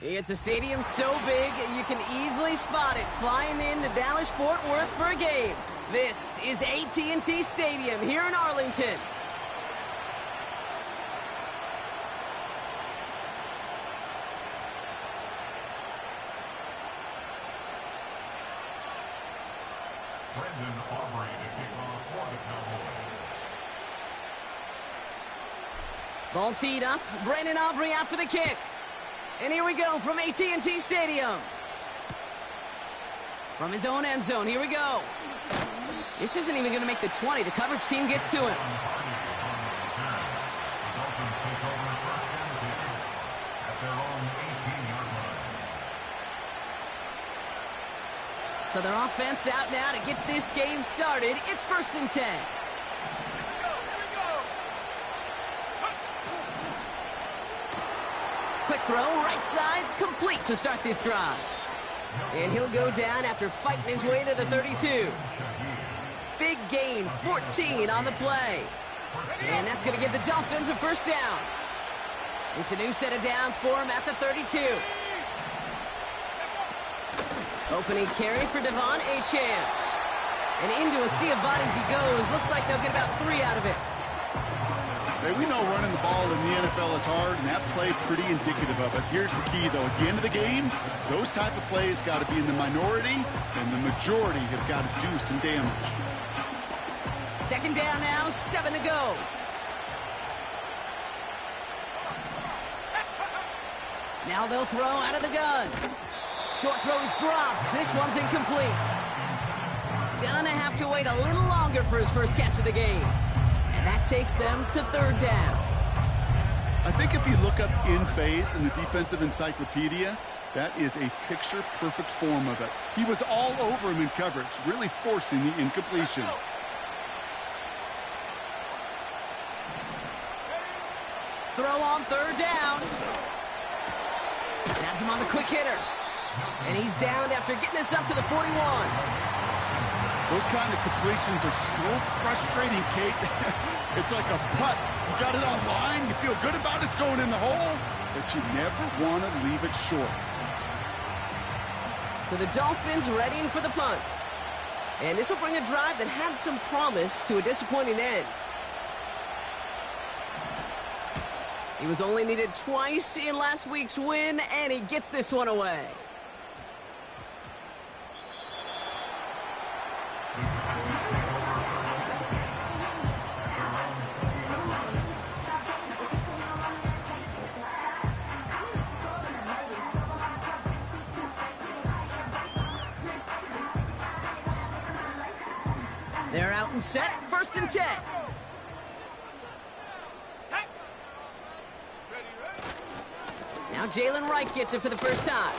It's a stadium so big, you can easily spot it flying into Dallas-Fort Worth for a game. This is AT&T Stadium here in Arlington. Brendan Aubrey to kick off for the Cowboys. Ball teed up. Brendan Aubrey out for the kick. And here we go from AT&T Stadium. From his own end zone, here we go. This isn't even going to make the 20. The coverage team gets to him. So their offense out now to get this game started. It's 1st and 10. Quick throw, right side, complete to start this drive. And he'll go down after fighting his way to the 32. Big gain, 14 on the play. And that's going to give the Dolphins a first down. It's a new set of downs for him at the 32. Opening carry for Devon Achane. And into a sea of bodies he goes. Looks like they'll get about 3 out of it. Hey, we know running the ball in the NFL is hard, and that play pretty indicative of it. Here's the key, though. At the end of the game, those type of plays got to be in the minority, and the majority have got to do some damage. 2nd down now, 7 to go. Now they'll throw out of the gun. Short throw is dropped. This one's incomplete. Gonna have to wait a little longer for his first catch of the game. And that takes them to 3rd down. I think if you look up in phase in the defensive encyclopedia, that is a picture-perfect form of it. He was all over him in coverage, really forcing the incompletion. Throw on 3rd down. Has him on the quick hitter. And he's downed after getting this up to the 41. Those kind of completions are so frustrating, Kate. It's like a putt. You got it on line, you feel good about it's going in the hole, but you never want to leave it short. So the Dolphins readying for the punt. And this will bring a drive that had some promise to a disappointing end. He was only needed twice in last week's win, and he gets this one away. They're out and set, 1st and 10. Now Jalen Wright gets it for the first time.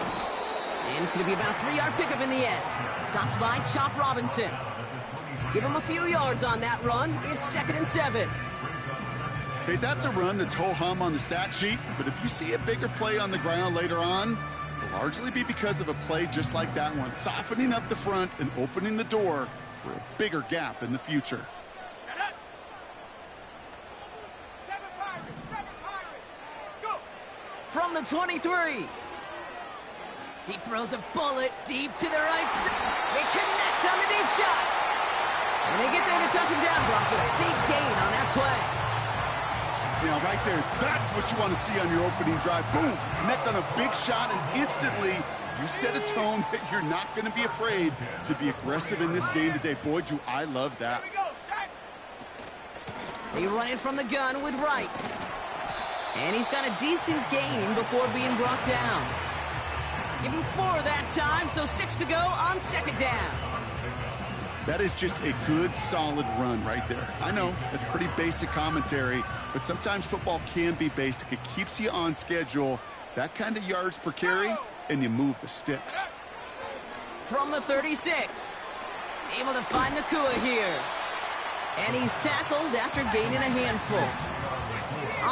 And it's going to be about a 3-yard pickup in the end. Stopped by Chop Robinson. Give him a few yards on that run. It's 2nd and 7. Okay, that's a run that's ho-hum on the stat sheet, but if you see a bigger play on the ground later on, it'll largely be because of a play just like that one, softening up the front and opening the door for a bigger gap in the future. From the 23. He throws a bullet deep to the right side. They connect on the deep shot. And they get there to touch him down, Bronco. Big gain on that play. Now, right there, that's what you want to see on your opening drive. Boom! Connect on a big shot, and instantly you set a tone that you're not going to be afraid to be aggressive in this game today. Boy, do I love that. They run in from the gun with Wright. And he's got a decent gain before being brought down. Give him 4 that time, so 6 to go on 2nd down. That is just a good, solid run right there. I know, that's pretty basic commentary, but sometimes football can be basic. It keeps you on schedule, that kind of yards per carry, and you move the sticks. From the 36. Able to find Nacua here. And he's tackled after gaining a handful.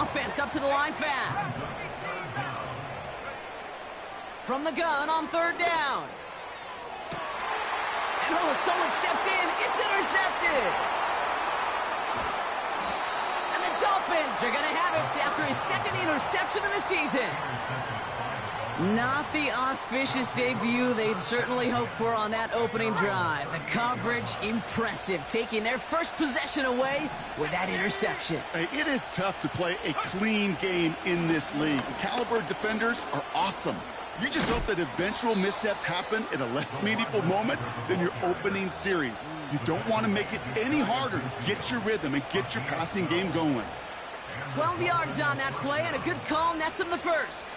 Offense up to the line fast. From the gun on 3rd down. And oh, someone stepped in. It's intercepted. And the Dolphins are going to have it after his 2nd interception of the season. Not the auspicious debut they'd certainly hoped for on that opening drive. The coverage, impressive, taking their first possession away with that interception. Hey, it is tough to play a clean game in this league. The caliber defenders are awesome. You just hope that eventual missteps happen at a less meaningful moment than your opening series. You don't want to make it any harder to get your rhythm and get your passing game going. 12 yards on that play, and a good call nets him the first.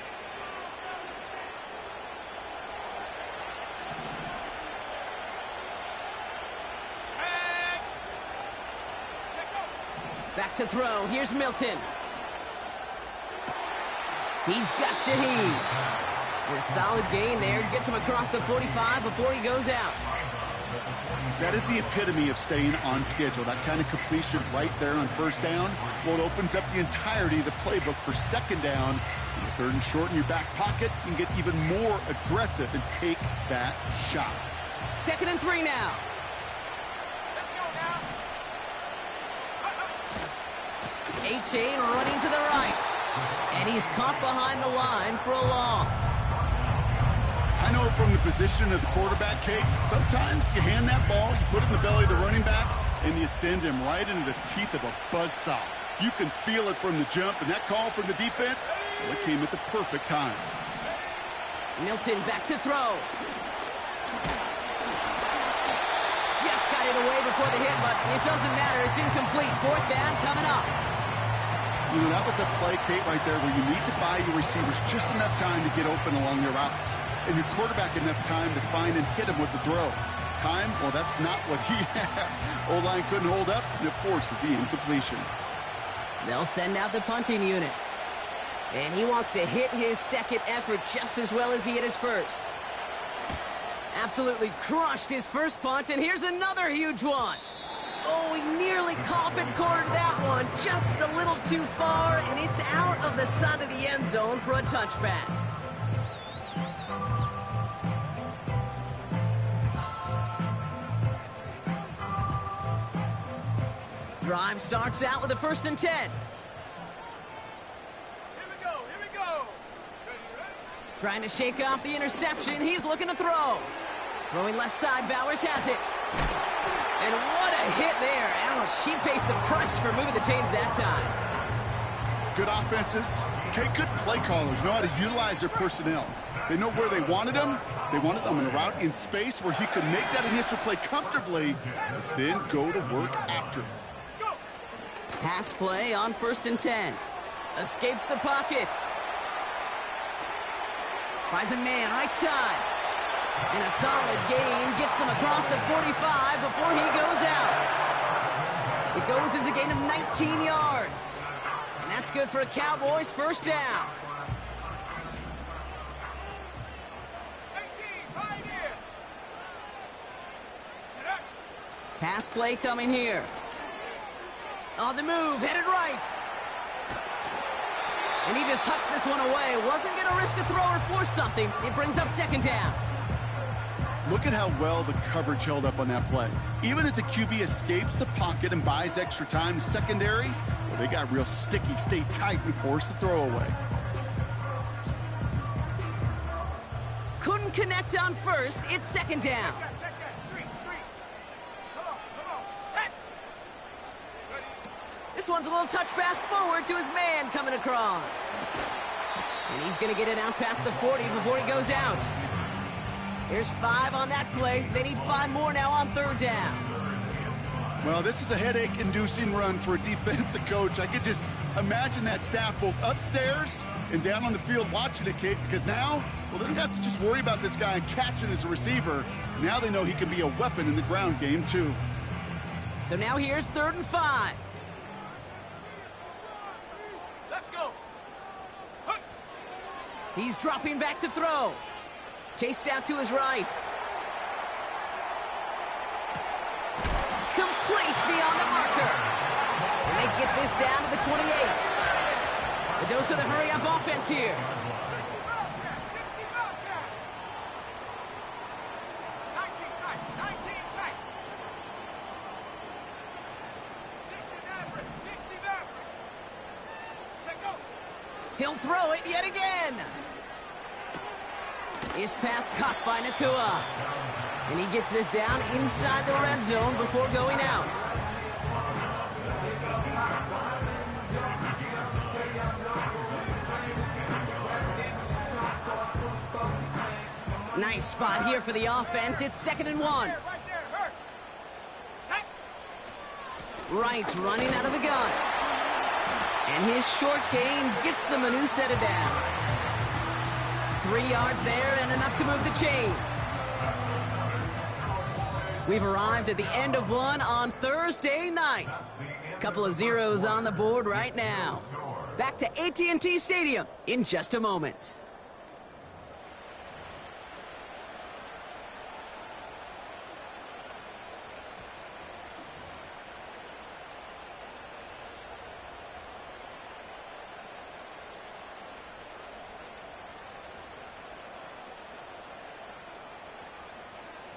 Back to throw. Here's Milton. He's got Shaheed. And a solid gain there. Gets him across the 45 before he goes out. That is the epitome of staying on schedule. That kind of completion right there on first down. Well, it opens up the entirety of the playbook for second down. In the third and short in your back pocket, you can get even more aggressive and take that shot. 2nd and 3 now. Achane running to the right. And he's caught behind the line for a loss. I know from the position of the quarterback, Kate, sometimes you hand that ball, you put it in the belly of the running back, and you send him right into the teeth of a buzzsaw. You can feel it from the jump, and that call from the defense, well, it came at the perfect time. Milton back to throw. Just got it away before the hit, but it doesn't matter. It's incomplete. 4th down coming up. You know, that was a play, Kate, right there where you need to buy your receivers just enough time to get open along their routes. And your quarterback enough time to find and hit him with the throw. Time, well, that's not what he had. O-line couldn't hold up, and it forces the incompletion. They'll send out the punting unit. And he wants to hit his second effort just as well as he hit his first. Absolutely crushed his first punt, and here's another huge one. Oh, he nearly coffin cornered that one. Just a little too far, and it's out of the side of the end zone for a touchback. Drive starts out with a 1st and 10. Here we go. Trying to shake off the interception. He's looking to throw. Throwing left side, Bowers has it. And what a hit there. Ouch, she pays the price for moving the chains that time. Good offenses. Okay, good play callers know how to utilize their personnel. They know where they wanted them. They wanted them in a route in space where he could make that initial play comfortably, but then go to work after. Pass play on 1st and 10. Escapes the pocket. Finds a man right side. And a solid gain gets them across the 45 before he goes out. It goes as a gain of 19 yards. And that's good for a Cowboys 1st down. 18, right here. Pass play coming here. On the move, headed right. And he just hucks this one away. Wasn't going to risk a throw or force something. It brings up 2nd down. Look at how well the coverage held up on that play. Even as the QB escapes the pocket and buys extra time secondary, well, they got real sticky, stayed tight, and forced the throw away. Couldn't connect on 1st. It's 2nd down. Check that. Street. Come on. Set. Ready. This one's a little touch pass forward to his man coming across. And he's going to get it out past the 40 before he goes out. Here's 5 on that play. They need 5 more now on 3rd down. Well, this is a headache-inducing run for a defensive coach. I could just imagine that staff both upstairs and down on the field watching it, Kate, because now, well, they don't have to just worry about this guy catching as a receiver. Now they know he can be a weapon in the ground game, too. So now here's 3rd and 5. Let's go. He's dropping back to throw. Chased out to his right. Complete beyond the marker. And they get this down to the 28. A dose of the hurry-up offense here. 60 Bobcat. 19 tight. 60 Maverick. Check go. He'll throw it yet again. His pass caught by Nacua. And he gets this down inside the red zone before going out. Nice spot here for the offense. It's 2nd and 1. Right there, hurt. Set. Wright running out of the gun. And his short gain gets them a new set of downs. 3 yards there and enough to move the chains. We've arrived at the end of one on Thursday night. Couple of zeros on the board right now. Back to AT&T Stadium in just a moment.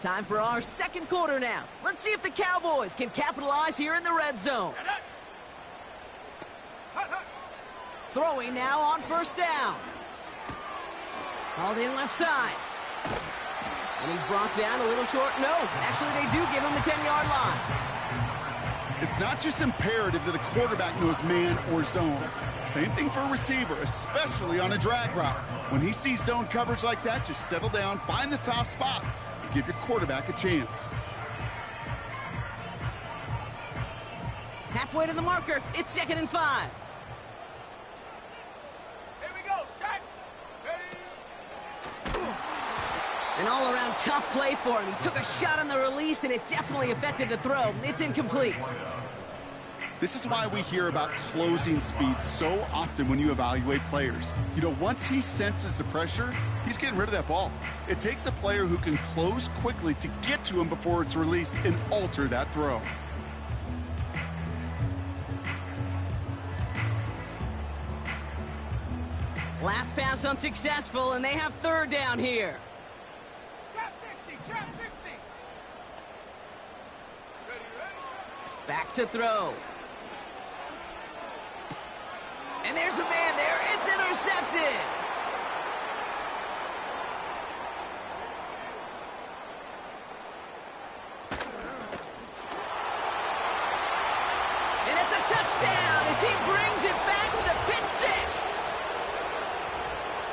Time for our second quarter now. Let's see if the Cowboys can capitalize here in the red zone. Throwing now on 1st down. Hauled in left side. And he's brought down a little short. No, actually they do give him the 10-yard line. It's not just imperative that a quarterback knows man or zone. Same thing for a receiver, especially on a drag route. When he sees zone coverage like that, just settle down, find the soft spot. Give your quarterback a chance. Halfway to the marker. It's 2nd and 5. Here we go. Set. Ready. An all-around tough play for him. He took a shot on the release, and it definitely affected the throw. It's incomplete. This is why we hear about closing speed so often when you evaluate players. You know, once he senses the pressure, he's getting rid of that ball. It takes a player who can close quickly to get to him before it's released and alter that throw. Last pass unsuccessful, and they have 3rd down here. Trap 60. Trap 60. Ready, ready. Back to throw. And there's a man there. It's intercepted. And it's a touchdown as he brings it back with a pick 6.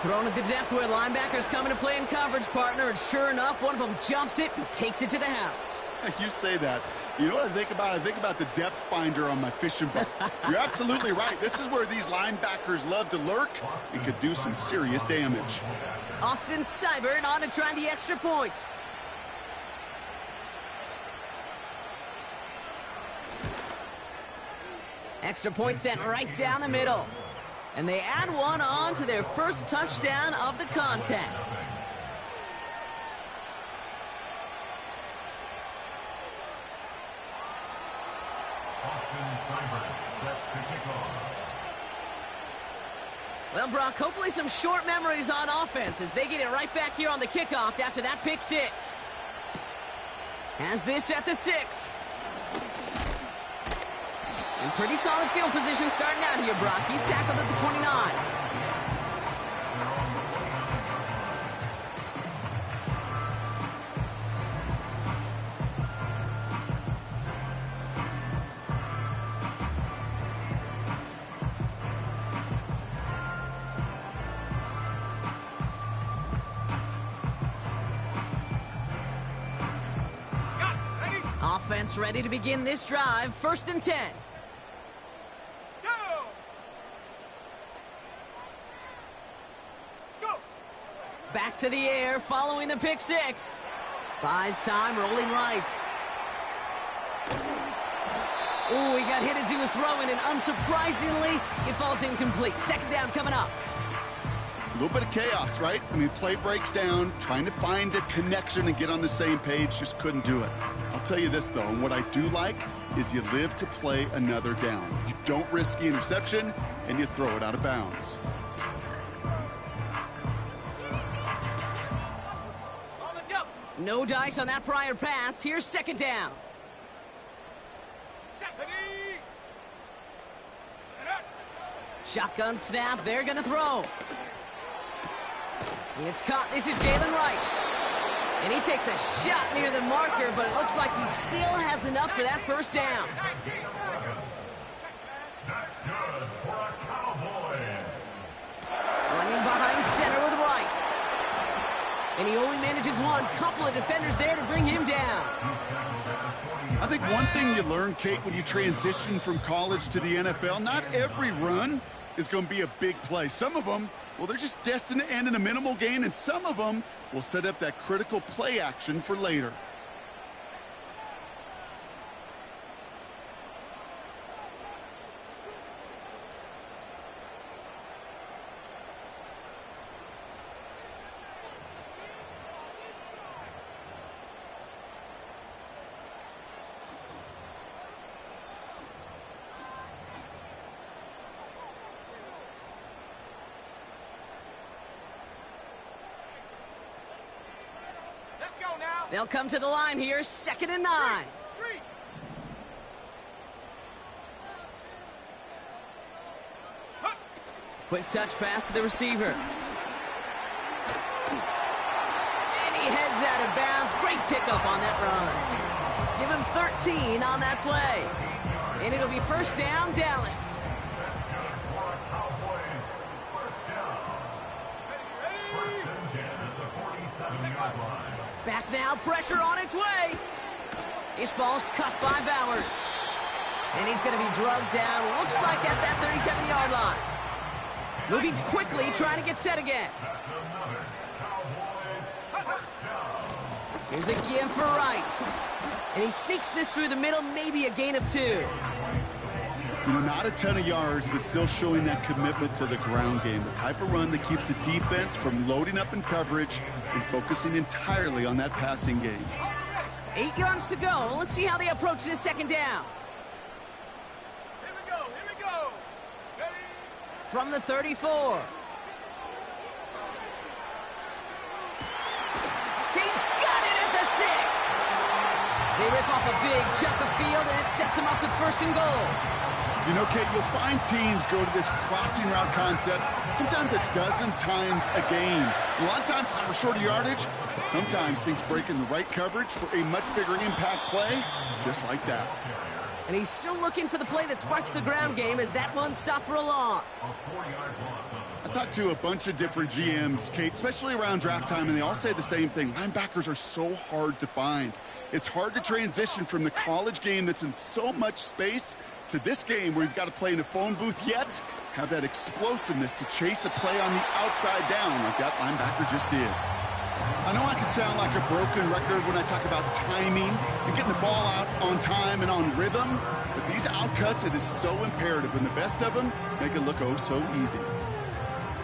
Thrown at the depth where linebackers come into play in coverage, partner, and sure enough, one of them jumps it and takes it to the house. You say that. You know what I think about? I think about the depth finder on my fishing boat. You're absolutely right. This is where these linebackers love to lurk and could do some serious damage. Austin Seibert on to try the extra point. Extra point sent right down the middle. And they add one on to their first touchdown of the contest. Austin Seibert set to kick off. Well, Brock, hopefully some short memories on offense as they get it right back here on the kickoff after that pick 6. Has this at the 6. And pretty solid field position starting out here, Brock. He's tackled at the 29. Offense ready to begin this drive. 1st and 10. Go. Go. Back to the air following the pick 6. Buys time, rolling right. Ooh, he got hit as he was throwing, and unsurprisingly, it falls incomplete. 2nd down coming up. A little bit of chaos, right? I mean, play breaks down, trying to find a connection and get on the same page, just couldn't do it. I'll tell you this, though, and what I do like is you live to play another down. You don't risk the interception, and you throw it out of bounds. On the jump. No dice on that prior pass. Here's 2nd down. Set. Ready. Set up. Shotgun snap. They're going to throw. It's caught. This is Jalen Wright. And he takes a shot near the marker, but it looks like he still has enough for that first down. That's good for a Cowboys. Running behind center with Wright. And he only manages one. Couple of defenders there to bring him down. I think one thing you learn, Kate, when you transition from college to the NFL, not every run is going to be a big play. Some of them, well, they're just destined to end in a minimal gain, and some of them will set up that critical play action for later. Let's go now. They'll come to the line here, 2nd and 9. Street. Quick touch pass to the receiver. And he heads out of bounds. Great pickup on that run. Give him 13 on that play. And it'll be first down, Dallas. Back now, pressure on its way. This ball's cut by Bowers. And he's going to be drugged down, looks like at that 37-yard line. Moving quickly, trying to get set again. Here's a give for Wright. And he sneaks this through the middle, maybe a gain of 2. You know, not a ton of yards, but still showing that commitment to the ground game. The type of run that keeps the defense from loading up in coverage and focusing entirely on that passing game. 8 yards to go. Let's see how they approach this second down. Here we go. Here we go. Ready? From the 34. He's got it at the 6. They rip off a big chunk of field, and it sets him up with 1st and goal. You know, Kate, you'll find teams go to this crossing route concept sometimes a dozen times a game. A lot of times it's for shorter yardage, but sometimes things break in the right coverage for a much bigger impact play, just like that. And he's still looking for the play that sparks the ground game as that one stopped for a loss. I talked to a bunch of different GMs, Kate, especially around draft time, and they all say the same thing. Linebackers are so hard to find. It's hard to transition from the college game that's in so much space to this game where you've got to play in a phone booth, yet have that explosiveness to chase a play on the outside down like that linebacker just did. I know I can sound like a broken record when I talk about timing and getting the ball out on time and on rhythm, but these outcuts, it is so imperative, and the best of them make it look oh so easy.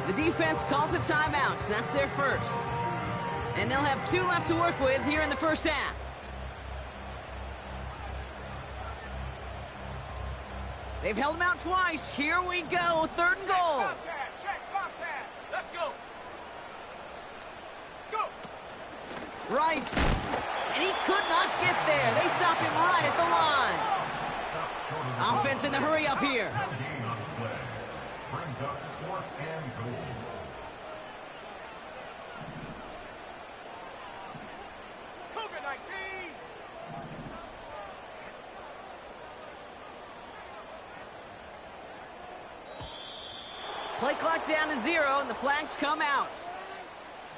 The defense calls a timeout, so that's their first. And they'll have 2 left to work with here in the first half. They've held him out twice. Here we go, 3rd and goal. Bobcat. Check Bobcat. Let's go. Go. Right. And he could not get there. They stop him right at the line. Offense in the hurry up here. Brings up 4th and goal. COVID-19. Play clock down to 0, and the flags come out.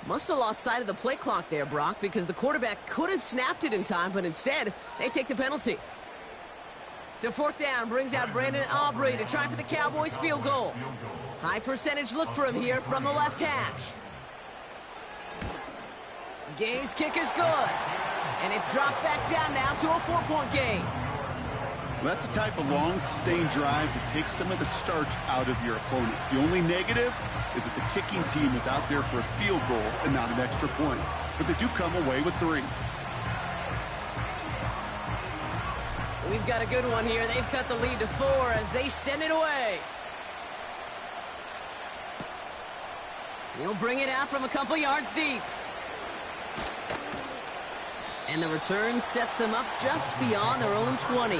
Must have lost sight of the play clock there, Brock, because the quarterback could have snapped it in time, but instead, they take the penalty. So 4th down brings out Brandon Aubrey to try for the Cowboys field goal. High percentage look for him here from the left hash. Gay's kick is good. And it's dropped back down now to a 4-point game. That's the type of long, sustained drive that takes some of the starch out of your opponent. The only negative is that the kicking team is out there for a field goal and not an extra point. But they do come away with 3. We've got a good one here. They've cut the lead to 4 as they send it away. He'll bring it out from a couple yards deep. And the return sets them up just beyond their own 20.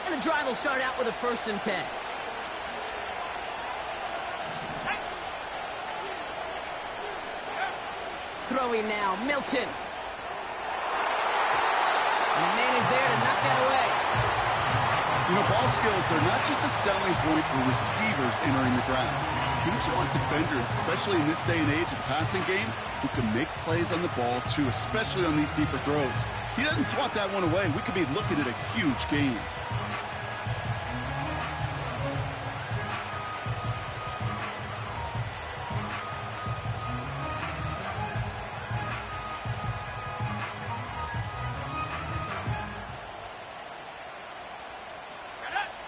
And the drive will start out with a 1st and 10. Throwing now, Milton. And the man is there to knock that away. You know, ball skills are not just a selling point for receivers entering the draft. Teams want defenders, especially in this day and age of the passing game, who can make plays on the ball, too, especially on these deeper throws. He doesn't swat that one away. We could be looking at a huge game.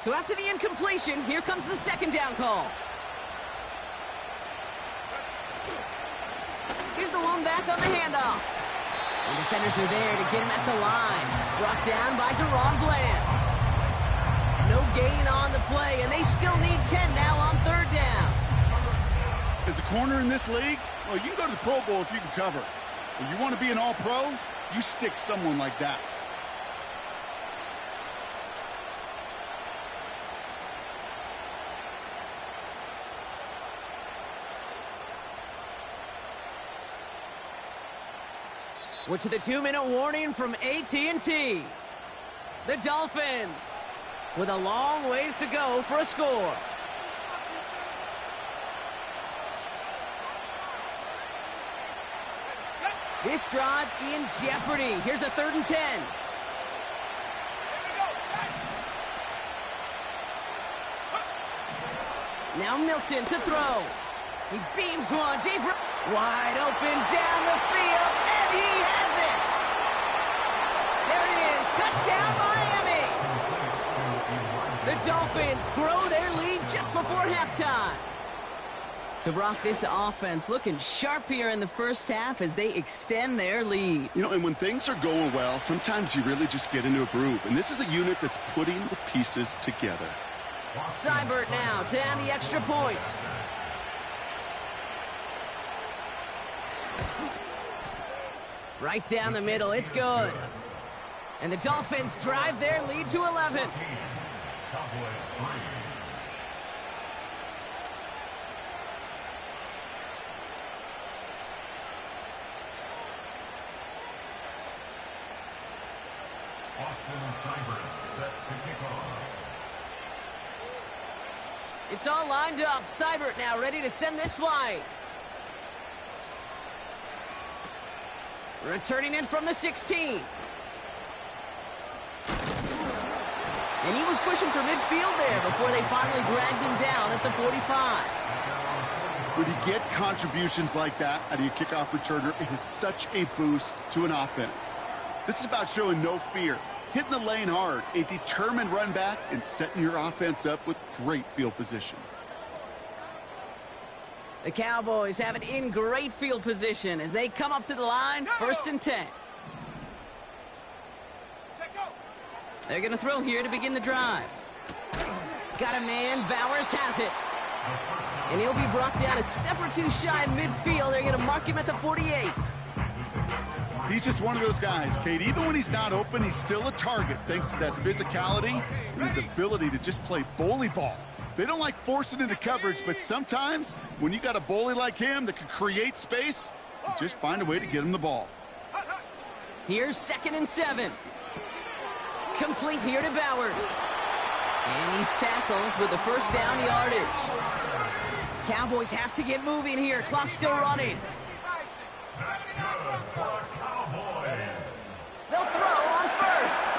So after the incompletion, here comes the 2nd down call. Here's the one back on the handoff. And defenders are there to get him at the line. Brought down by Deron Bland. No gain on the play, and they still need 10 now on 3rd down. As a corner in this league, well, you can go to the Pro Bowl if you can cover. If you want to be an all-pro, you stick someone like that. We're to the 2-minute warning from AT&T. The Dolphins with a long ways to go for a score. This drive in jeopardy. Here's a 3rd and 10. Now Milton to throw. He beams one deep. Wide open down the field, and he has it! There it is, touchdown Miami! The Dolphins grow their lead just before halftime. So, Brock, this offense looking sharp here in the first half as they extend their lead. You know, and when things are going well, sometimes you really just get into a groove. And this is a unit that's putting the pieces together. Seibert now to add the extra point. Right down the middle, it's good. And the Dolphins drive their lead to 11. Austin Seibert set to kick off. It's all lined up. Seibert now ready to send this flying. Returning in from the 16. And he was pushing for midfield there before they finally dragged him down at the 45. When you get contributions like that out of your kickoff returner, it is such a boost to an offense. This is about showing no fear, hitting the lane hard, a determined run back, and setting your offense up with great field position. The Cowboys have it in great field position as they come up to the line, 1st and 10. They're going to throw here to begin the drive. Got a man, Bowers has it. And he'll be brought down a step or two shy of midfield. They're going to mark him at the 48. He's just one of those guys, Kate. Even when he's not open, he's still a target thanks to that physicality and his ability to just play bully ball. They don't like forcing into coverage, but sometimes when you got a bully like him that can create space, you just find a way to get him the ball. Here's 2nd and 7. Complete here to Bowers. And he's tackled with the 1st down yardage. Cowboys have to get moving here. Clock still running. They'll throw on 1st.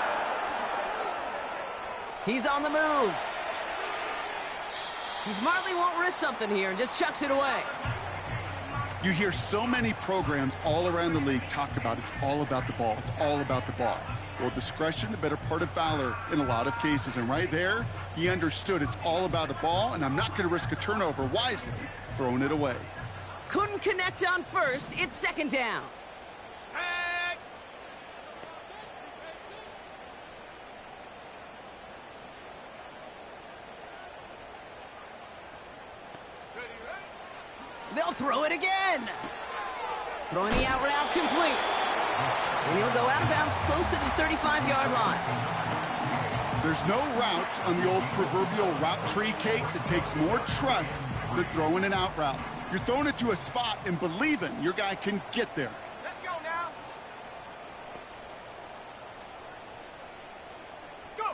He's on the move. He smartly won't risk something here and just chucks it away. You hear so many programs all around the league talk about it's all about the ball. It's all about the ball. Well, discretion, the better part of valor in a lot of cases. And right there, he understood it's all about the ball, and I'm not going to risk a turnover wisely, throwing it away. Couldn't connect on 1st. It's 2nd down. They'll throw it again. Throwing the out route complete. And he'll go out of bounds close to the 35-yard line. There's no routes on the old proverbial route tree, Kate, that takes more trust than throwing an out route. You're throwing it to a spot and believing your guy can get there. Let's go now. Go.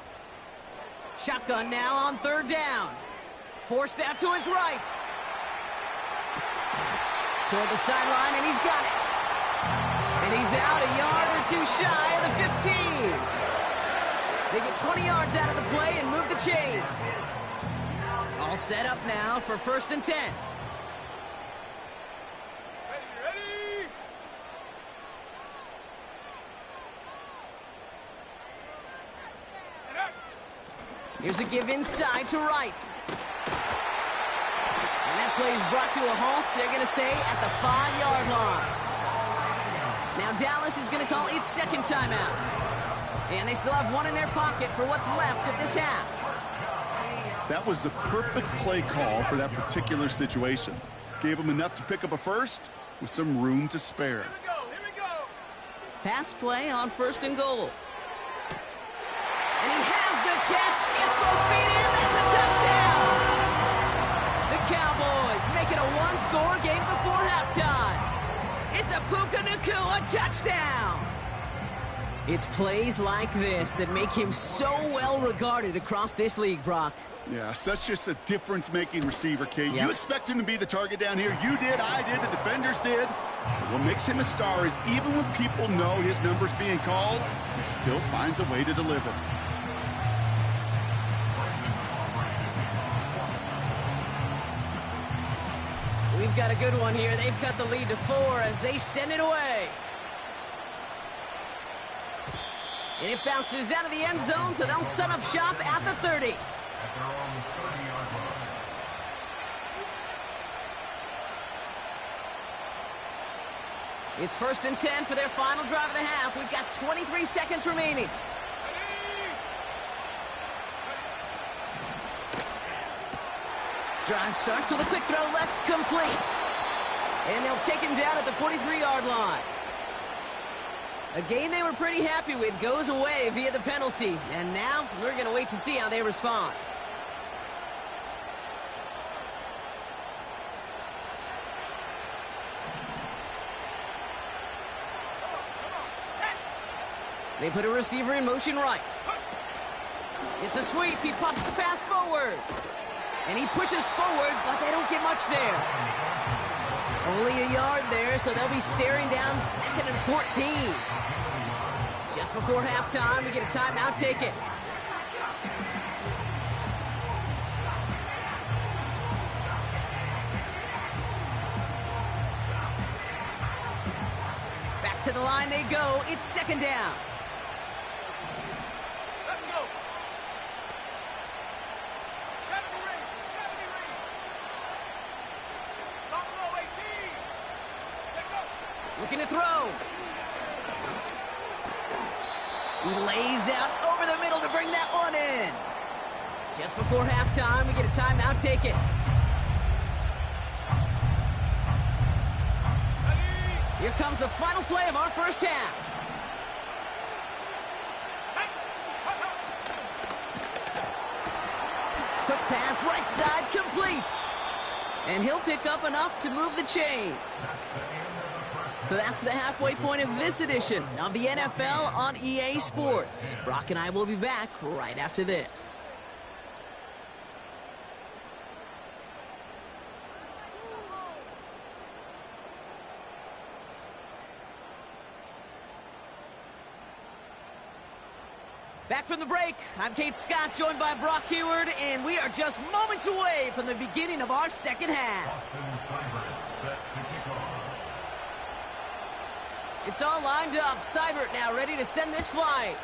Shotgun now on third down. Forced out to his right. Toward the sideline, and he's got it. And he's out a yard or two shy of the 15. They get 20 yards out of the play and move the chains. All set up now for 1st and 10. Ready. Here's a give inside to right. And that play is brought to a halt, they're going to say, at the 5-yard line. Now Dallas is going to call its second timeout. And they still have one in their pocket for what's left of this half. That was the perfect play call for that particular situation. Gave them enough to pick up a first with some room to spare. Here we go. Pass play on 1st and goal. And he has the catch, gets both feet in, that's a touchdown! The Cowboys make it a one-score game before halftime. It's a Puka Nacua touchdown! It's plays like this that make him so well regarded across this league, Brock. Yeah, such just a difference-making receiver, Kate. Yep. You expect him to be the target down here. You did, I did, the defenders did. But what makes him a star is even when people know his number's being called, he still finds a way to deliver. We've got a good one here. They've cut the lead to 4 as they send it away. And it bounces out of the end zone, so they'll set up shop at the 30. It's 1st and 10 for their final drive of the half. We've got 23 seconds remaining. Drive start to the quick throw left, complete. And they'll take him down at the 43-yard line. A game they were pretty happy with goes away via the penalty. And now we're going to wait to see how they respond. They put a receiver in motion right. It's a sweep. He pops the pass forward. And he pushes forward, but they don't get much there. Only a yard there, so they'll be staring down 2nd and 14. Just before halftime, we get a timeout taken. Back to the line they go. It's 2nd down. Let's go. 70 rings. 70 rings. Top row 18. Take go. Looking to throw. He lays out over the middle to bring that one in. Just before halftime, we get a timeout taken. Here comes the final play of our first half. Quick pass, right side, complete. And he'll pick up enough to move the chains. So that's the halfway point of this edition of the NFL on EA Sports. Brock and I will be back right after this. Back from the break, I'm Kate Scott, joined by Brock Huard, and we are just moments away from the beginning of our second half. It's all lined up. Seibert now ready to send this flight.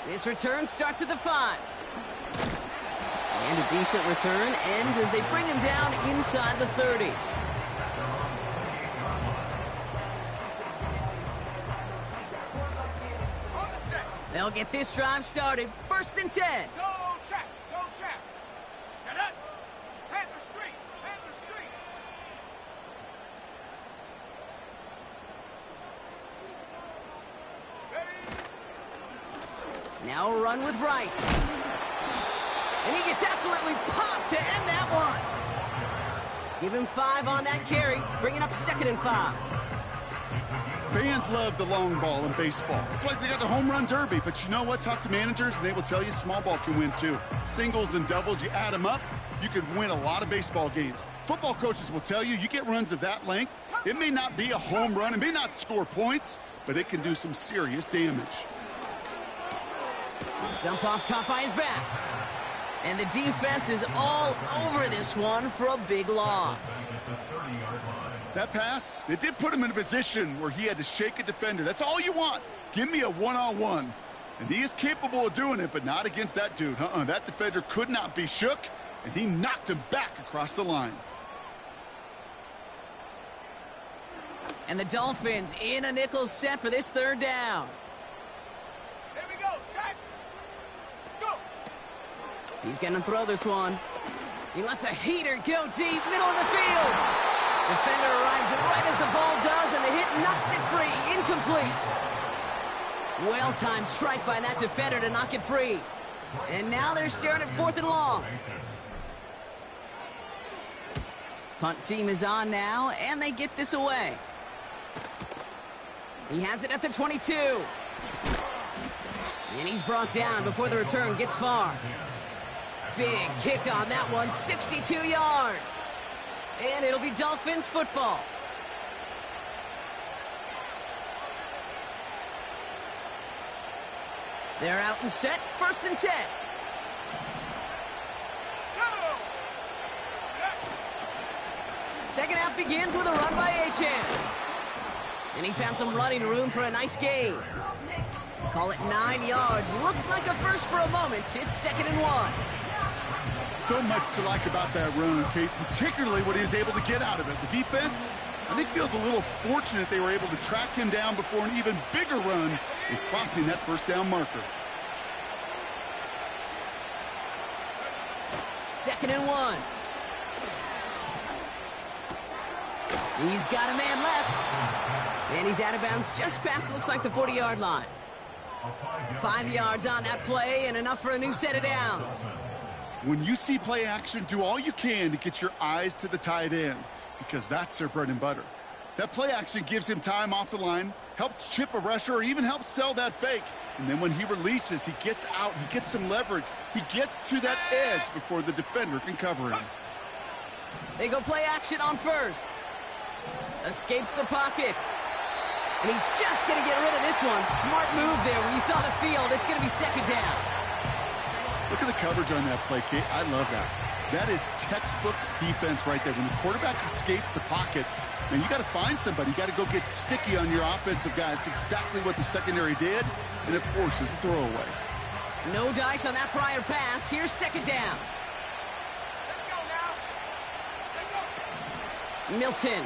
This return starts at the 5. And a decent return ends as they bring him down inside the 30. They'll get this drive started. 1st and 10. Go, Chap. Go, Chap. Shut up. Panther Street. Panther Street. Ready. Now a run with Wright. And he gets absolutely popped to end that one. Give him 5 on that carry, bringing up 2nd and 5. Fans love the long ball in baseball. It's like they got the home run derby, but you know what? Talk to managers and they will tell you small ball can win too. Singles and doubles, you add them up, you can win a lot of baseball games. Football coaches will tell you, you get runs of that length, it may not be a home run, it may not score points, but it can do some serious damage. Dump off caught by his back. And the defense is all over this one for a big loss. That pass, it did put him in a position where he had to shake a defender. That's all you want. Give me a one-on-one. And he is capable of doing it, but not against that dude. That defender could not be shook, and he knocked him back across the line. And the Dolphins in a nickel set for this 3rd down. Here we go, set. Go. He's going to throw this one. He lets a heater go deep, middle of the field. Defender arrives right as the ball does, and the hit knocks it free. Incomplete. Well-timed strike by that defender to knock it free. And now they're staring at 4th and long. Punt team is on now, and they get this away. He has it at the 22. And he's brought down before the return gets far. Big kick on that one, 62 yards. And it'll be Dolphins football. They're out and set, 1st and 10. Second half begins with a run by Achane. And he found some running room for a nice gain. Call it 9 yards. Looked like a first for a moment. It's 2nd and 1. So much to like about that run, Kate, particularly what he was able to get out of it. The defense, I think, feels a little fortunate they were able to track him down before an even bigger run in crossing that 1st down marker. 2nd and 1. He's got a man left. And he's out of bounds just past, looks like, the 40-yard line. 5 yards on that play and enough for a new set of downs. When you see play action, do all you can to get your eyes to the tight end, because that's their bread and butter. That play action gives him time off the line, helps chip a rusher, or even helps sell that fake. And then when he releases, he gets out, he gets some leverage. He gets to that edge before the defender can cover him. They go play action on 1st. Escapes the pocket. And he's just going to get rid of this one. Smart move there. When you saw the field, it's going to be 2nd down. Look at the coverage on that play, Kate. I love that. That is textbook defense right there. When the quarterback escapes the pocket, man, you got to find somebody. You got to go get sticky on your offensive guy. It's exactly what the secondary did, and it forces the throwaway. No dice on that prior pass. Here's 2nd down. Let's go now. Let's go. Milton.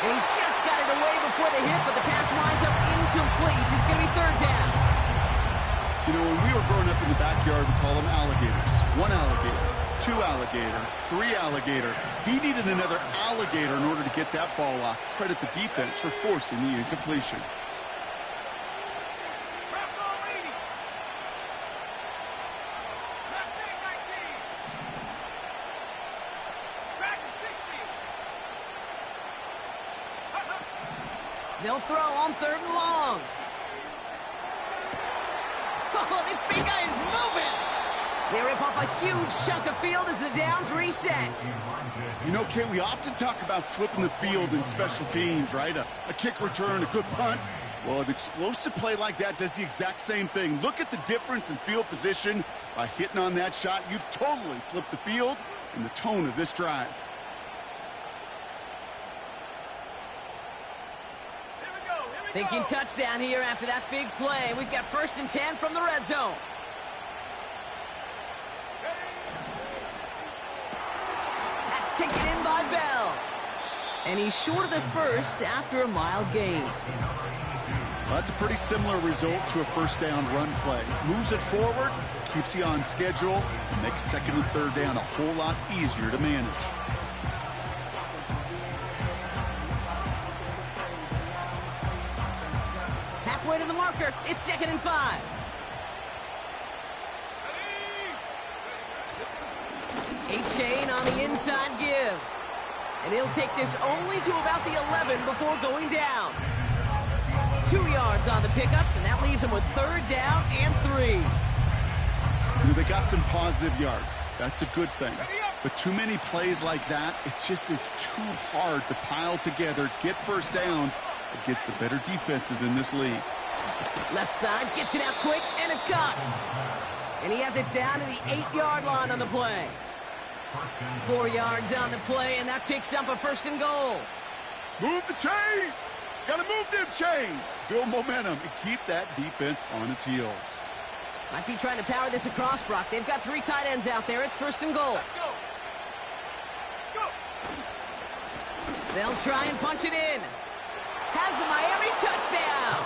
And he just got it away before the hit, but the pass winds up incomplete. It's going to be 3rd down. You know, when we were growing up in the backyard, we call them alligators. 1 alligator, 2 alligator, 3 alligator. He needed another alligator in order to get that ball off. Credit the defense for forcing the incompletion. Rep ball leading. Left wing 19. Track 60. They'll throw on 3rd and long. Oh, this big guy is moving. They rip off a huge chunk of field as the downs reset. You know, Kate, we often talk about flipping the field in special teams, right? A kick return, a good punt. Well, an explosive play like that does the exact same thing. Look at the difference in field position. By hitting on that shot, you've totally flipped the field and the tone of this drive. Thinking touchdown here after that big play. We've got 1st and 10 from the red zone. That's taken in by Bell. And he's short of the 1st after a mild gain. Well, that's a pretty similar result to a 1st down run play. Moves it forward, keeps you on schedule, and makes 2nd and 3rd down a whole lot easier to manage. halfway to the marker. It's 2nd and 5. A-Chain on the inside give. And he'll take this only to about the 11 before going down. 2 yards on the pickup, and that leaves him with 3rd down and 3. They got some positive yards. That's a good thing. But too many plays like that, it just is too hard to pile together, get first downs against the better defenses in this league. Left side gets it out quick, and it's caught. And he has it down to the 8-yard line on the play. 4 yards on the play, and that picks up a 1st and goal. Move the chains! Gotta move them chains! Build momentum and keep that defense on its heels. Might be trying to power this across, Brock. They've got 3 tight ends out there. It's 1st and goal. Let's go. Go. They'll try and punch it in. Has the Miami touchdown.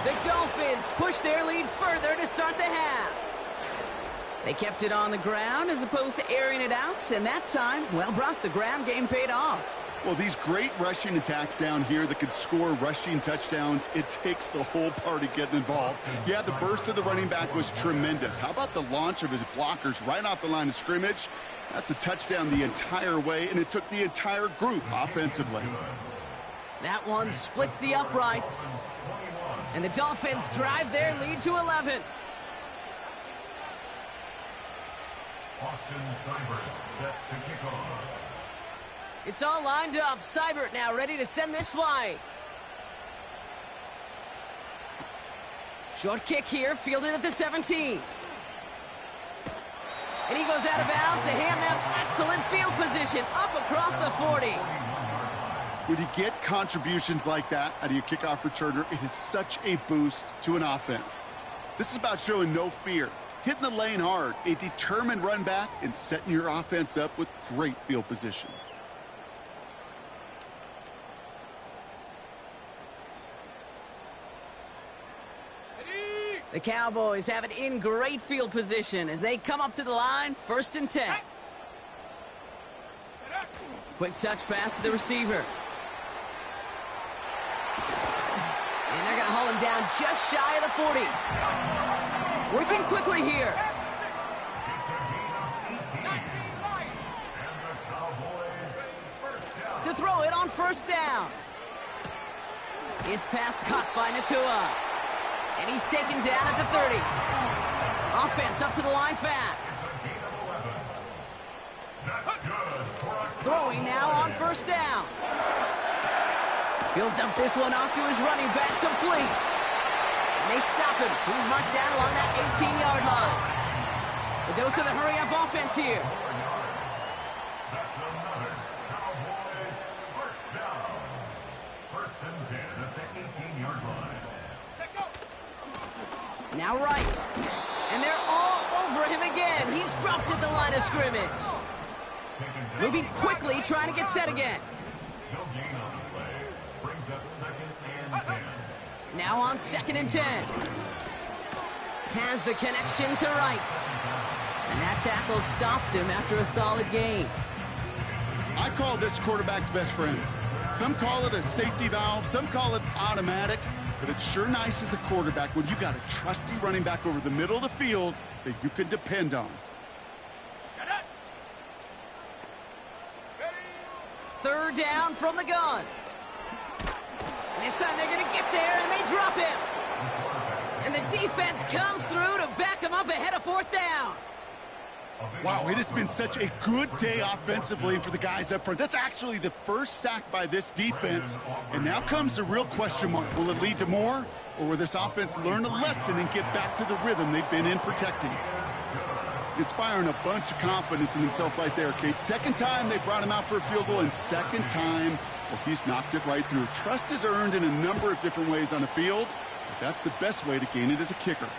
The Dolphins push their lead further to start the half. They kept it on the ground as opposed to airing it out, and that time, well, Brock, the ground game paid off. Well, these great rushing attacks down here that could score rushing touchdowns, it takes the whole party getting involved. Yeah, the burst of the running back was tremendous. How about the launch of his blockers right off the line of scrimmage? That's a touchdown the entire way, and it took the entire group offensively. That one splits the uprights. And the Dolphins drive their lead to 11. Austin Seibert set to kick off. It's all lined up. Seibert now ready to send this flight. Short kick here, fielded at the 17. And he goes out of bounds to hand them excellent field position up across the 40. When you get contributions like that out of your kickoff returner, it is such a boost to an offense. This is about showing no fear, hitting the lane hard, a determined run back, and setting your offense up with great field position. The Cowboys have it in great field position as they come up to the line, 1st and 10. Quick touch pass to the receiver. And they're going to hold him down just shy of the 40. Working quickly here. To throw it on 1st down. His pass caught by Nacua. And he's taken down at the 30. Offense up to the line fast. Throwing now on 1st down. He'll dump this one off to his running back, complete. And they stop him. He's marked down along that 18-yard line. A dose of the hurry-up offense here. That's another Cowboys first down. 1st and 10 at the 18-yard line. Now right. And they're all over him again. He's dropped at the line of scrimmage. Moving quickly, trying to get set again. No gain on the play. Brings up 2nd and 10. Now on 2nd and 10. Has the connection to right. And that tackle stops him after a solid gain. I call this quarterback's best friend. Some call it a safety valve, some call it automatic. But it's sure nice as a quarterback when you got a trusty running back over the middle of the field that you can depend on. 3rd down from the gun. And this time they're going to get there, and they drop him. And the defense comes through to back him up ahead of 4th down. Wow, it has been such a good day offensively for the guys up front. That's actually the first sack by this defense. And now comes the real question mark. Will it lead to more? Or will this offense learn a lesson and get back to the rhythm they've been in protecting? Inspiring a bunch of confidence in himself right there, Kate. 2nd time they brought him out for a field goal, and 2nd time, well, he's knocked it right through. Trust is earned in a number of different ways on the field, but that's the best way to gain it as a kicker.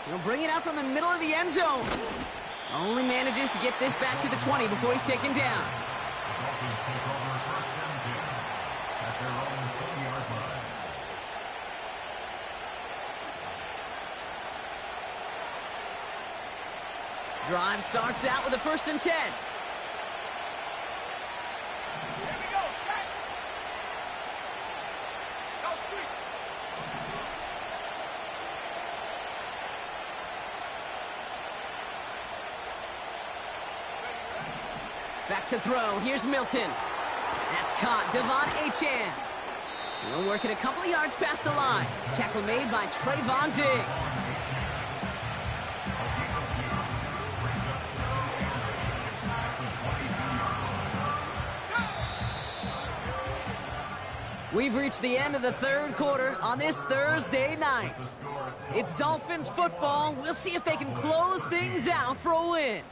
He'll bring it out from the middle of the end zone. Only manages to get this back to the 20 before he's taken down. Dolphins take over 1st and 10 at their own 20-yard line. Drive starts out with a 1st and 10. Here we go, set. Go street. Back to throw. Here's Milton. That's caught. Devon Achane. He'll work it a couple of yards past the line. Tackle made by Trayvon Diggs. We've reached the end of the third quarter on this Thursday night. It's Dolphins football. We'll see if they can close things out for a win.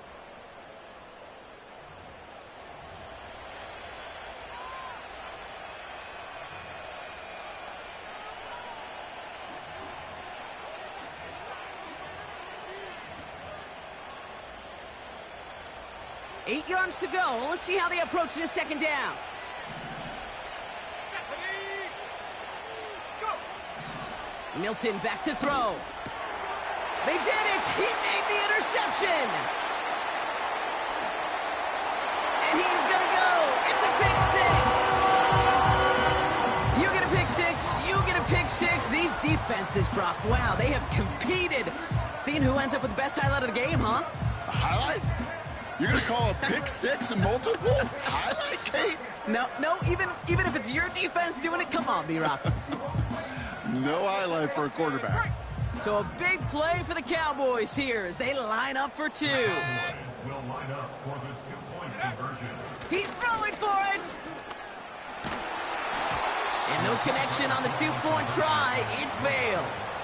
Eight yards to go. Let's see how they approach this second down. Milton back to throw. They did it! He made the interception! And he's gonna go! It's a pick six! You get a pick six, you get a pick six. These defenses, Brock, wow, they have competed. Seeing who ends up with the best highlight of the game, huh? A highlight? You're going to call a pick six and multiple? Highlight, Kate? No, even if it's your defense doing it, come on, B-Rock. No highlight for a quarterback. So a big play for the Cowboys here as they line up for two. Will line up for the two-point conversion. He's throwing for it! And no connection on the two-point try. It fails.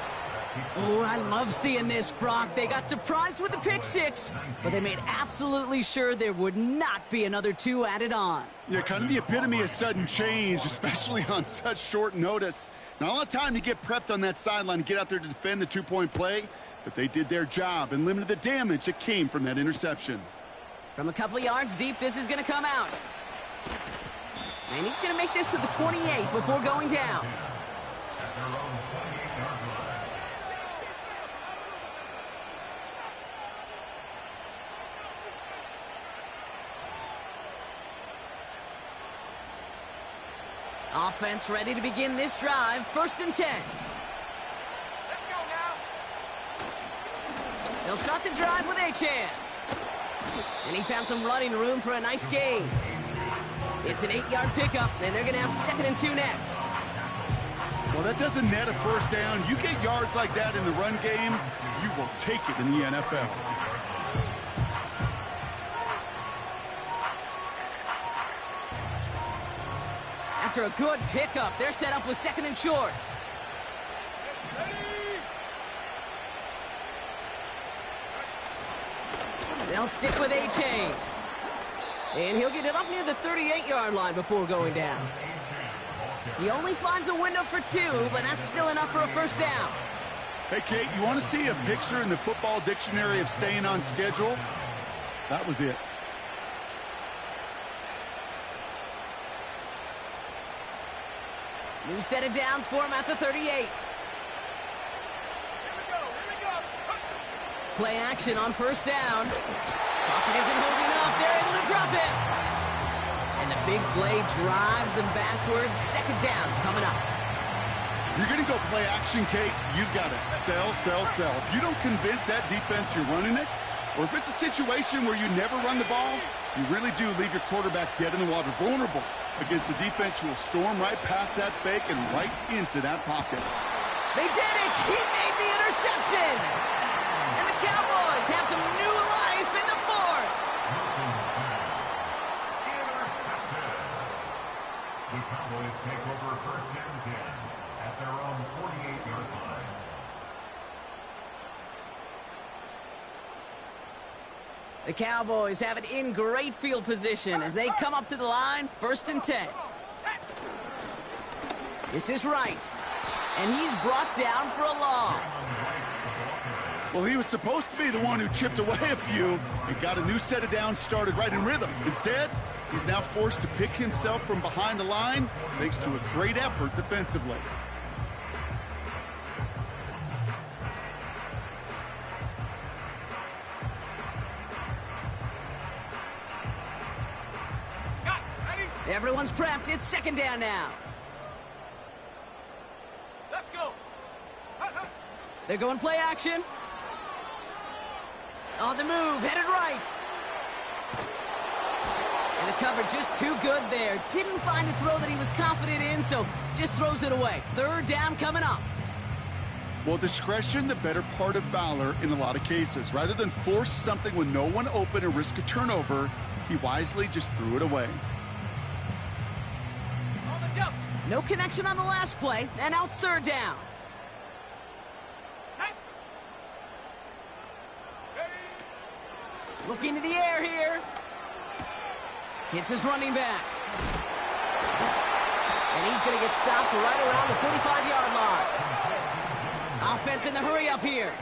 Oh, I love seeing this, Brock. They got surprised with the pick six, but they made absolutely sure there would not be another two added on. Yeah, kind of the epitome of sudden change, especially on such short notice. Not a lot of time to get prepped on that sideline and get out there to defend the two-point play, but they did their job and limited the damage that came from that interception. From a couple of yards deep, this is going to come out. And he's going to make this to the 28 before going down. At their own 28-yard line. Offense ready to begin this drive. 1st and 10. Let's go now. They'll start the drive with Achane. And he found some running room for a nice gain. It's an 8-yard pickup, and they're going to have 2nd and 2 next. Well, that doesn't net a first down. You get yards like that in the run game, you will take it in the NFL. After a good pickup, they're set up with 2nd and short. They'll stick with Achane. And he'll get it up near the 38-yard line before going down. He only finds a window for 2, but that's still enough for a first down. Hey, Kate, you want to see a picture in the football dictionary of staying on schedule? That was it. New set of downs for him at the 38. Here we go. Play action on 1st down. Pocket isn't holding up. They're able to drop it. And the big play drives them backwards. 2nd down coming up. You're going to go play action, Kate. You've got to sell. If you don't convince that defense you're running it, or if it's a situation where you never run the ball, you really do leave your quarterback dead in the water, vulnerable against a defense who will storm right past that fake and right into that pocket. They did it! He made the interception! And the Cowboys have some new life in the 4th! The Cowboys take over 1st and 10 at their own 48-yard line. The Cowboys have it in great field position as they come up to the line, 1st and 10. This is Wright, and he's brought down for a loss. Well, he was supposed to be the one who chipped away a few and got a new set of downs started right in rhythm. Instead, he's now forced to pick himself from behind the line thanks to a great effort defensively. Everyone's prepped. It's 2nd down now. Let's go. They're going play action. On the move, headed right. the coverage just too good there. Didn't find a throw that he was confident in, so just throws it away. Third down coming up. Well, discretion, the better part of valor in a lot of cases. Rather than force something with no one open and risk a turnover, he wisely just threw it away. On the jump. No connection on the last play, and now it's third down. Set. Ready. Looking to the air here. Hits his running back. And he's going to get stopped right around the 45-yard line. Offense in the hurry up here.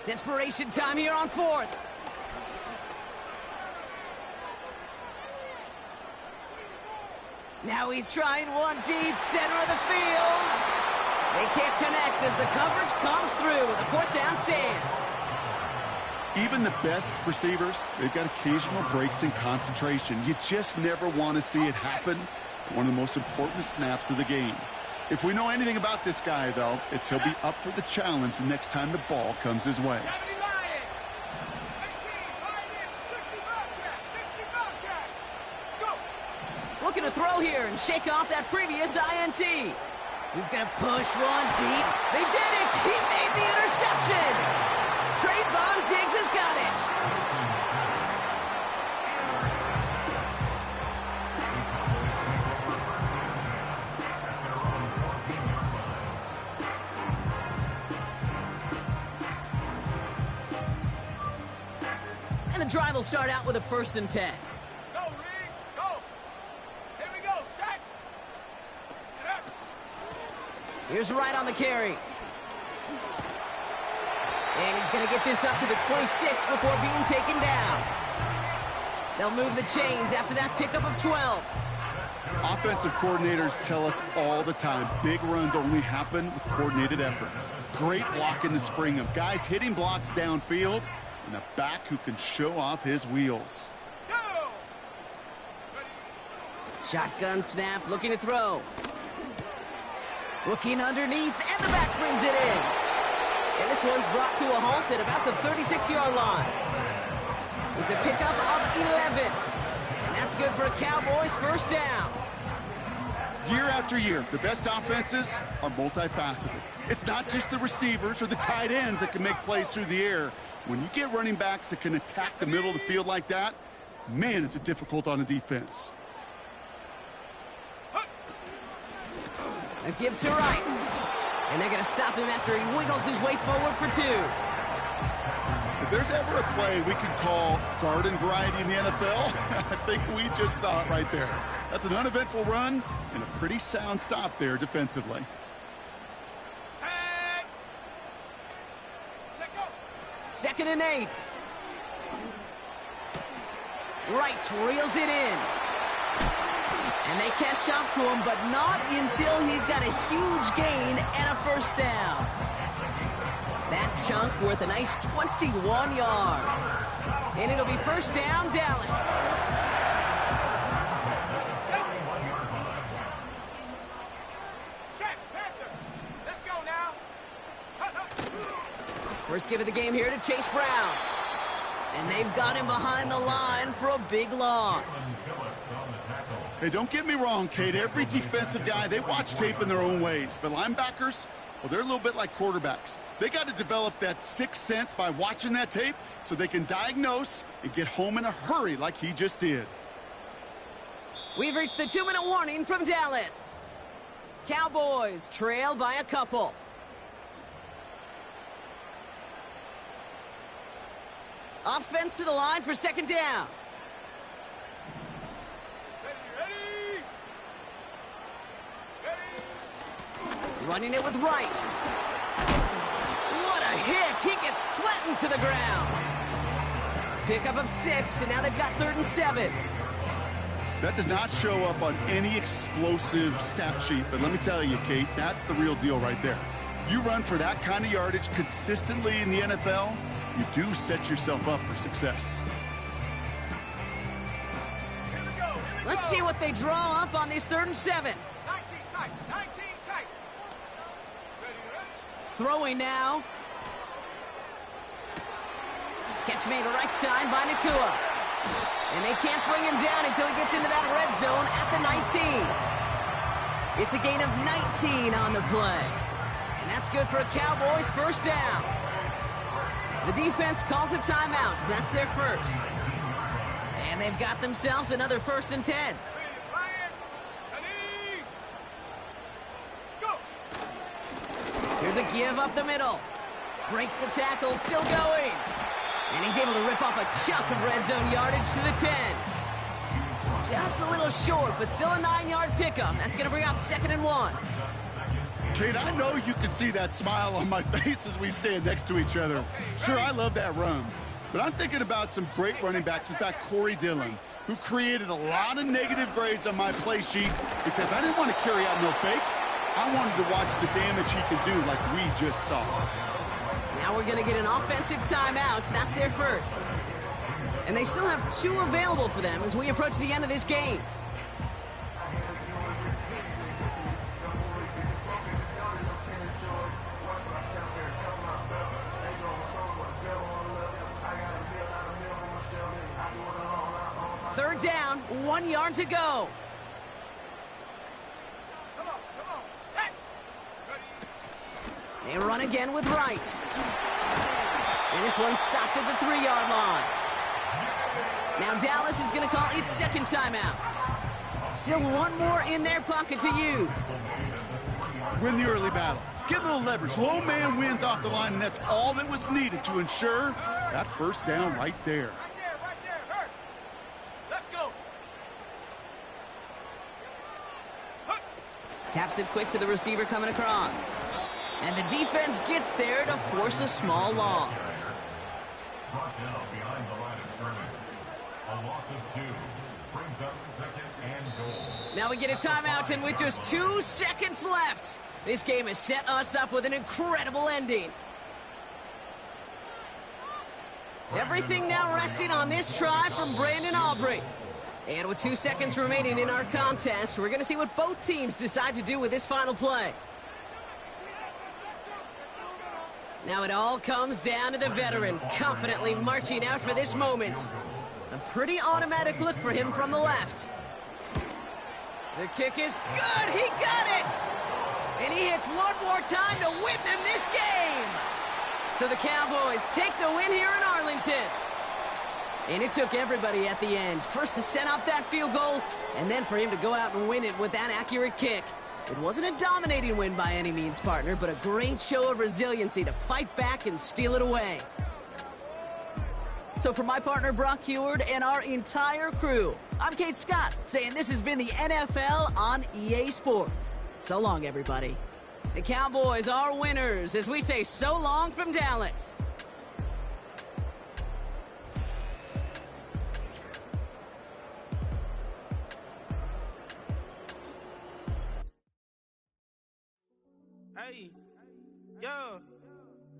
Desperation time here on fourth. Now he's trying one deep, center of the field. They can't connect as the coverage comes through with a fourth down stand. Even the best receivers, they've got occasional breaks in concentration. You just never want to see it happen. One of the most important snaps of the game. If we know anything about this guy, though, it's he'll be up for the challenge the next time the ball comes his way. Looking to throw here and shake off that previous INT. He's going to push one deep. They did it! He made the interception! Trayvon Diggs has got it! And the drive will start out with a 1st and 10. Go, Reed, go. Here we go, set. Set up. Here's Wright on the carry. And he's going to get this up to the 26 before being taken down. They'll move the chains after that pickup of 12. Offensive coordinators tell us all the time, big runs only happen with coordinated efforts. Great blocking to spring them. Guys hitting blocks downfield, and a back who can show off his wheels. Go. Ready. Shotgun snap, looking to throw. Looking underneath, and the back brings it in. And this one's brought to a halt at about the 36-yard line. It's a pickup of 11. And that's good for a Cowboys first down. Year after year, the best offenses are multifaceted. It's not just the receivers or the tight ends that can make plays through the air. When you get running backs that can attack the middle of the field like that, man, is it difficult on a defense. A give to Wright. And they're going to stop him after he wiggles his way forward for 2. If there's ever a play we can call garden variety in the NFL, I think we just saw it right there. That's an uneventful run and a pretty sound stop there defensively. Set. Set, go. 2nd and 8. Wright reels it in. And they catch up to him, but not until he's got a huge gain and a first down. That chunk worth a nice 21 yards. And it'll be first down, Dallas. Check, Panther. Let's go now. First give of the game here to Chase Brown. And they've got him behind the line for a big loss. Hey, don't get me wrong, Kate. Every defensive guy, they watch tape in their own ways. But linebackers, well, they're a little bit like quarterbacks. They got to develop that sixth sense by watching that tape so they can diagnose and get home in a hurry like he just did. We've reached the 2-minute warning from Dallas. Cowboys trail by a couple. Offense to the line for 2nd down. Ready. Running it with Wright. What a hit! He gets flattened to the ground. Pickup of 6, and now they've got 3rd and 7. That does not show up on any explosive stat sheet, but let me tell you, Kate, that's the real deal right there. You run for that kind of yardage consistently in the NFL, you do set yourself up for success. Let's see what they draw up on this 3rd and 7. 19 tight. 19 tight. Ready, ready. Throwing now. Catch made right side by Nacua. And they can't bring him down until he gets into that red zone at the 19. It's a gain of 19 on the play. And that's good for a Cowboys 1st down. The defense calls a timeout, so that's their first. And they've got themselves another 1st and 10. Ready, Ryan. Ready. Go. Here's a give up the middle. Breaks the tackle, still going. And he's able to rip off a chunk of red zone yardage to the 10. Just a little short, but still a 9-yard pickup. That's going to bring up 2nd and 1. Kate, I know you can see that smile on my face as we stand next to each other. Sure, I love that run. But I'm thinking about some great running backs. In fact, Corey Dillon, who created a lot of negative grades on my play sheet because I didn't want to carry out no fake. I wanted to watch the damage he could do like we just saw. Now we're going to get an offensive timeout. That's their first. And they still have 2 available for them as we approach the end of this game. Third down, 1 yard to go. Come on. Set. Ready. They run again with Wright. And this one's stopped at the 3-yard line. Now Dallas is going to call its 2nd timeout. Still 1 more in their pocket to use. Win the early battle. Get a little leverage. Low man wins off the line, and that's all that was needed to ensure that 1st down right there. Right there. Hurt. Let's go. Taps it quick to the receiver coming across. And the defense gets there to force a small loss. Brought down behind the line of scrimmage. A loss of 2 brings up 2nd and goal. Now we get a timeout, and with just 2 seconds left, this game has set us up with an incredible ending. Everything now resting on this try from Brandon Aubrey. And with 2 seconds remaining in our contest, we're going to see what both teams decide to do with this final play. Now it all comes down to the veteran, confidently marching out for this moment. A pretty automatic look for him from the left. The kick is good. He got it. And he hits one more time to win them this game. So the Cowboys take the win here in Arlington. And it took everybody at the end. First to set up that field goal, and then for him to go out and win it with that accurate kick. It wasn't a dominating win by any means, partner, but a great show of resiliency to fight back and steal it away. So for my partner, Brock Heward, and our entire crew, I'm Kate Scott, saying this has been the NFL on EA Sports. So long, everybody. The Cowboys are winners as we say so long from Dallas. Hey, yeah.